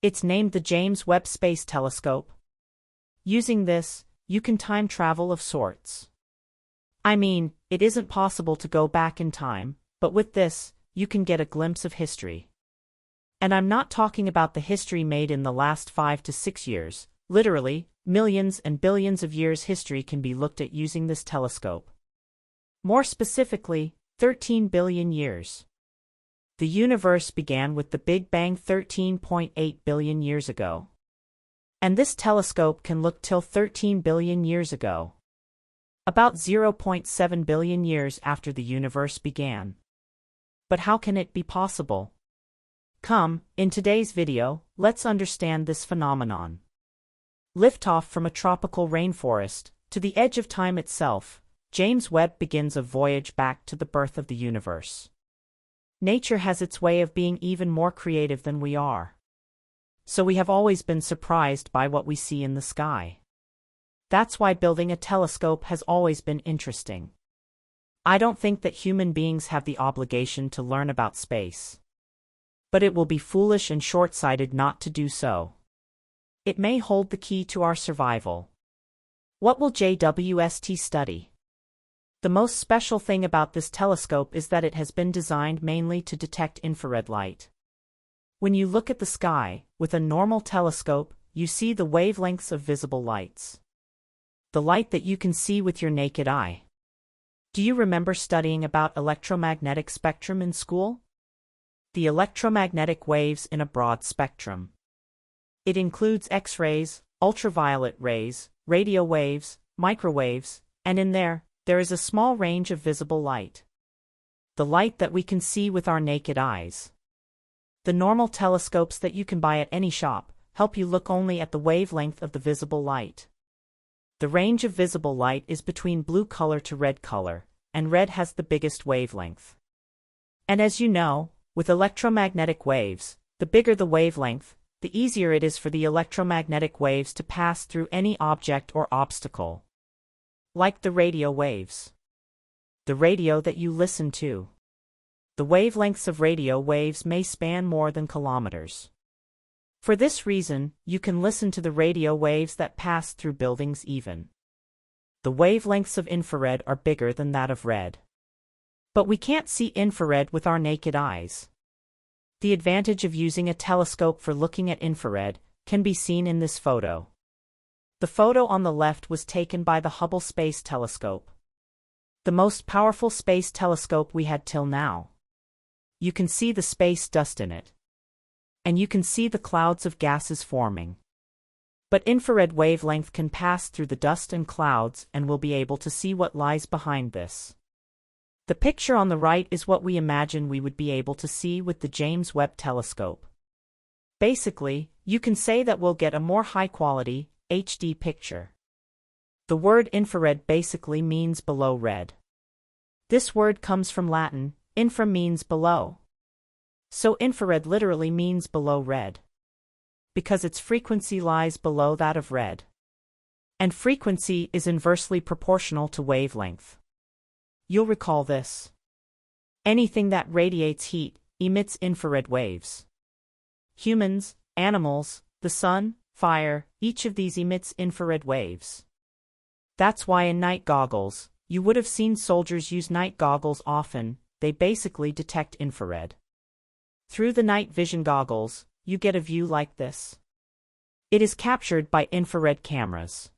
It's named the James Webb Space Telescope. Using this, you can time travel of sorts. I mean, it isn't possible to go back in time, but with this, you can get a glimpse of history. And I'm not talking about the history made in the last 5 to 6 years. Literally, millions and billions of years history can be looked at using this telescope. More specifically, 13 billion years. The universe began with the Big Bang 13.8 billion years ago. And this telescope can look till 13 billion years ago. About 0.7 billion years after the universe began. But how can it be possible? Come, in today's video, let's understand this phenomenon. Liftoff from a tropical rainforest, to the edge of time itself, James Webb begins a voyage back to the birth of the universe. Nature has its way of being even more creative than we are. So we have always been surprised by what we see in the sky. That's why building a telescope has always been interesting. I don't think that human beings have the obligation to learn about space. But it will be foolish and short-sighted not to do so. It may hold the key to our survival. What will JWST study? The most special thing about this telescope is that it has been designed mainly to detect infrared light. When you look at the sky, with a normal telescope, you see the wavelengths of visible lights. The light that you can see with your naked eye. Do you remember studying about electromagnetic spectrum in school? The electromagnetic waves in a broad spectrum. It includes X-rays, ultraviolet rays, radio waves, microwaves, and in there is a small range of visible light. The light that we can see with our naked eyes. The normal telescopes that you can buy at any shop help you look only at the wavelength of the visible light. The range of visible light is between blue color to red color, and red has the biggest wavelength. And as you know, with electromagnetic waves, the bigger the wavelength, the easier it is for the electromagnetic waves to pass through any object or obstacle. Like the radio waves. The radio that you listen to. The wavelengths of radio waves may span more than kilometers. For this reason, you can listen to the radio waves that pass through buildings even. The wavelengths of infrared are bigger than that of red. But we can't see infrared with our naked eyes. The advantage of using a telescope for looking at infrared can be seen in this photo. The photo on the left was taken by the Hubble Space Telescope. The most powerful space telescope we had till now. You can see the space dust in it. And you can see the clouds of gases forming. But infrared wavelength can pass through the dust and clouds and we'll be able to see what lies behind this. The picture on the right is what we imagine we would be able to see with the James Webb Telescope. Basically, you can say that we'll get a more high-quality, HD picture. The word infrared basically means below red. This word comes from Latin, infra means below. So infrared literally means below red. Because its frequency lies below that of red. And frequency is inversely proportional to wavelength. You'll recall this. Anything that radiates heat emits infrared waves. Humans, animals, the sun, fire, each of these emits infrared waves. That's why in night goggles, you would have seen soldiers use night goggles often. They basically detect infrared. Through the night vision goggles, you get a view like this. It is captured by infrared cameras.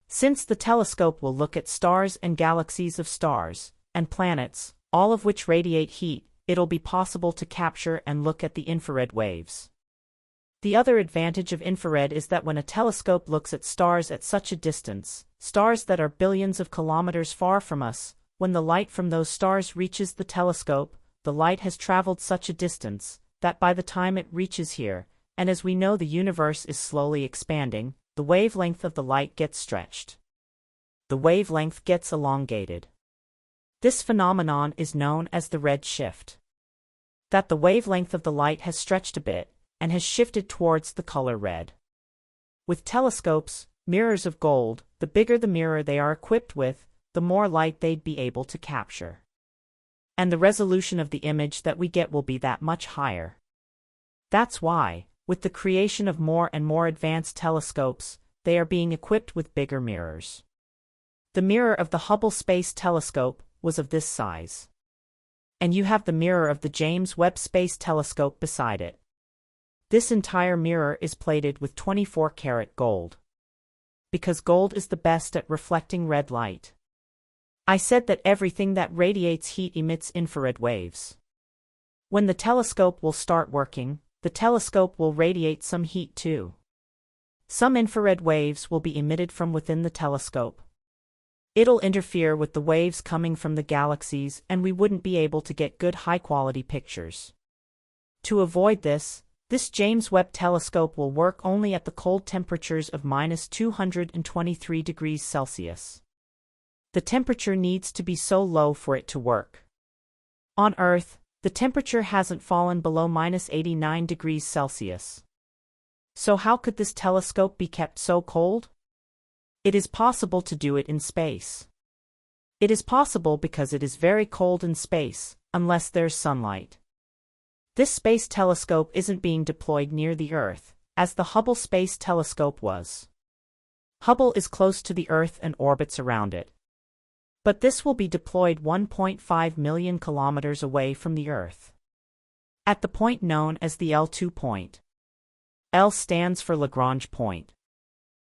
Since the telescope will look at stars and galaxies of stars, and planets, all of which radiate heat, it'll be possible to capture and look at the infrared waves. The other advantage of infrared is that when a telescope looks at stars at such a distance, stars that are billions of kilometers far from us, when the light from those stars reaches the telescope, the light has traveled such a distance, that by the time it reaches here, and as we know the universe is slowly expanding, the wavelength of the light gets stretched. The wavelength gets elongated. This phenomenon is known as the red shift. That the wavelength of the light has stretched a bit, and has shifted towards the color red. With telescopes, mirrors of gold, the bigger the mirror they are equipped with, the more light they'd be able to capture. And the resolution of the image that we get will be that much higher. That's why, with the creation of more and more advanced telescopes, they are being equipped with bigger mirrors. The mirror of the Hubble Space Telescope was of this size. And you have the mirror of the James Webb Space Telescope beside it. This entire mirror is plated with 24-karat gold. Because gold is the best at reflecting red light. I said that everything that radiates heat emits infrared waves. When the telescope will start working, the telescope will radiate some heat too. Some infrared waves will be emitted from within the telescope. It'll interfere with the waves coming from the galaxies, and we wouldn't be able to get good high-quality pictures. To avoid this James Webb telescope will work only at the cold temperatures of -223 degrees Celsius. The temperature needs to be so low for it to work. On Earth, the temperature hasn't fallen below -89 degrees Celsius. So how could this telescope be kept so cold? It is possible to do it in space. It is possible because it is very cold in space, unless there's sunlight. This space telescope isn't being deployed near the Earth, as the Hubble Space Telescope was. Hubble is close to the Earth and orbits around it. But this will be deployed 1.5 million kilometers away from the Earth. At the point known as the L2 point. L stands for Lagrange point.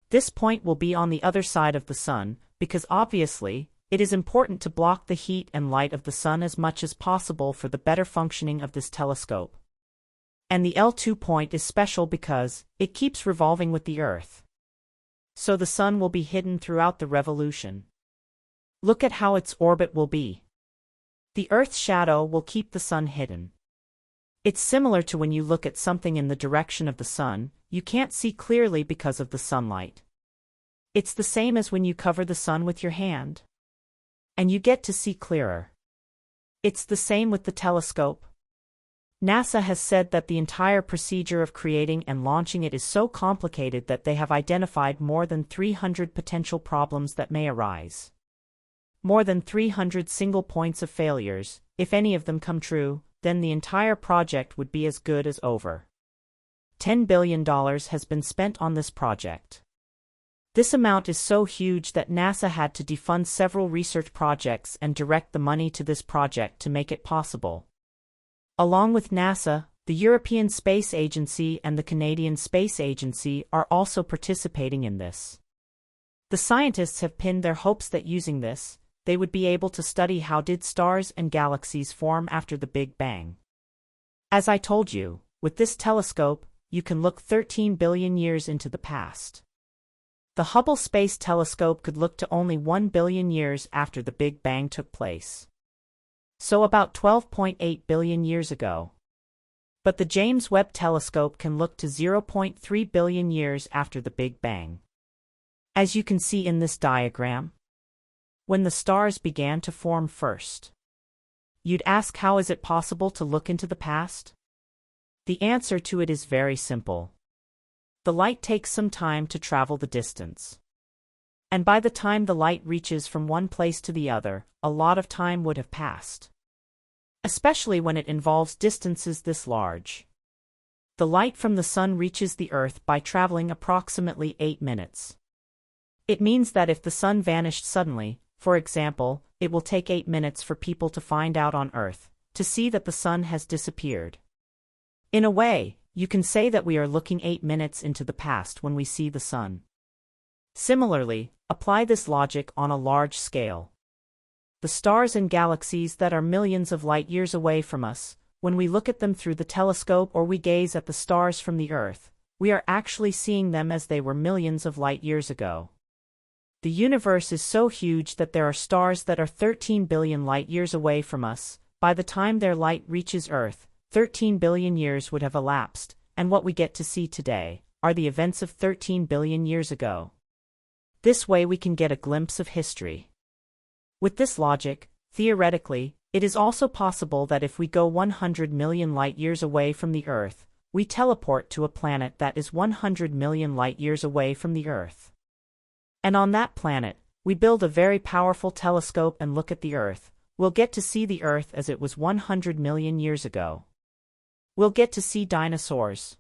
This point will be on the other side of the Sun, because obviously, it is important to block the heat and light of the Sun as much as possible for the better functioning of this telescope. And the L2 point is special because it keeps revolving with the Earth. So the Sun will be hidden throughout the revolution. Look at how its orbit will be. The Earth's shadow will keep the Sun hidden. It's similar to when you look at something in the direction of the Sun, you can't see clearly because of the sunlight. It's the same as when you cover the Sun with your hand. And you get to see clearer. It's the same with the telescope. NASA has said that the entire procedure of creating and launching it is so complicated that they have identified more than 300 potential problems that may arise. More than 300 single points of failures. If any of them come true, then the entire project would be as good as over. $10 billion has been spent on this project. This amount is so huge that NASA had to defund several research projects and direct the money to this project to make it possible. Along with NASA, the European Space Agency and the Canadian Space Agency are also participating in this. The scientists have pinned their hopes that using this, they would be able to study how did stars and galaxies form after the Big Bang. As I told you, with this telescope, you can look 13 billion years into the past. The Hubble Space Telescope could look to only 1 billion years after the Big Bang took place. So about 12.8 billion years ago. But the James Webb Telescope can look to 0.3 billion years after the Big Bang. As you can see in this diagram, when the stars began to form first. You'd ask, how is it possible to look into the past? The answer to it is very simple. The light takes some time to travel the distance. And by the time the light reaches from one place to the other, a lot of time would have passed. Especially when it involves distances this large. The light from the Sun reaches the Earth by traveling approximately 8 minutes. It means that if the Sun vanished suddenly, for example, it will take 8 minutes for people to find out on Earth, to see that the Sun has disappeared. In a way, you can say that we are looking 8 minutes into the past when we see the Sun. Similarly, apply this logic on a large scale. The stars and galaxies that are millions of light years away from us, when we look at them through the telescope or we gaze at the stars from the Earth, we are actually seeing them as they were millions of light years ago. The universe is so huge that there are stars that are 13 billion light years away from us. By the time their light reaches Earth, 13 billion years would have elapsed, and what we get to see today are the events of 13 billion years ago. This way we can get a glimpse of history. With this logic, theoretically, it is also possible that if we go 100 million light years away from the Earth, we teleport to a planet that is 100 million light years away from the Earth. And on that planet, we build a very powerful telescope and look at the Earth. We'll get to see the Earth as it was 100 million years ago. We'll get to see dinosaurs.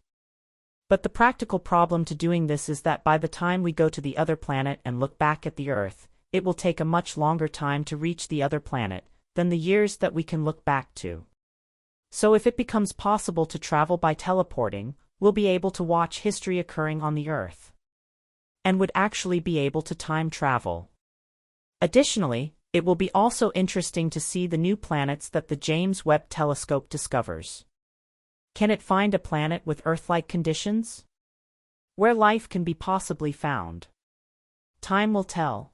But the practical problem to doing this is that by the time we go to the other planet and look back at the Earth, it will take a much longer time to reach the other planet than the years that we can look back to. So if it becomes possible to travel by teleporting, we'll be able to watch history occurring on the Earth. And would actually be able to time travel. Additionally, it will be also interesting to see the new planets that the James Webb Telescope discovers. Can it find a planet with Earth-like conditions? Where life can be possibly found? Time will tell.